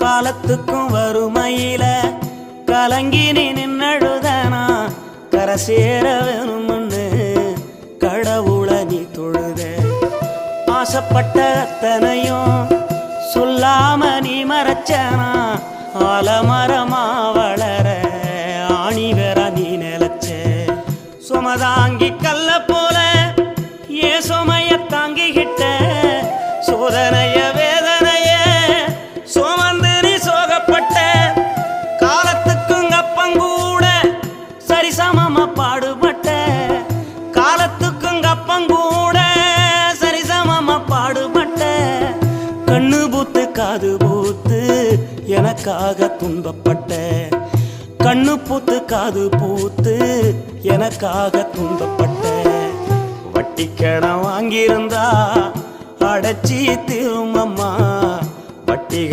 காலத்துக்கும் வறுமையில கலங்கி நீ நின்னழுதனா கரை சேர வேணும்னு கடவுளை நீ தொழுத ஆசைப்பட்ட அத்தனையும் சொல்லாம நீ மறைச்சனா ஆலமரமா வளர ஆணி வேற நீ நிலச்ச சுமதாங்கி கல்ல போல ஏ சுமைய தாங்கிக்கிட்ட சோதனைய வேதனைய சுமந்து நீ சோகப்பட்ட காலத்துக்கும் அப்பங்கூட சரிசமமா பாடுபட்ட காலத்துக்கும் அப்பங்கூட சரிசமமா பாடுபட்ட கண்ணு பூத்து காது பூத்து எனக்காக துன்பப்பட்ட கண்ணு பூத்து காது பூத்து எனக்காக துன்பப்பட்ட வட்டி கடன் வாங்கியிருந்தா அடைச்சி திரும்பம்மா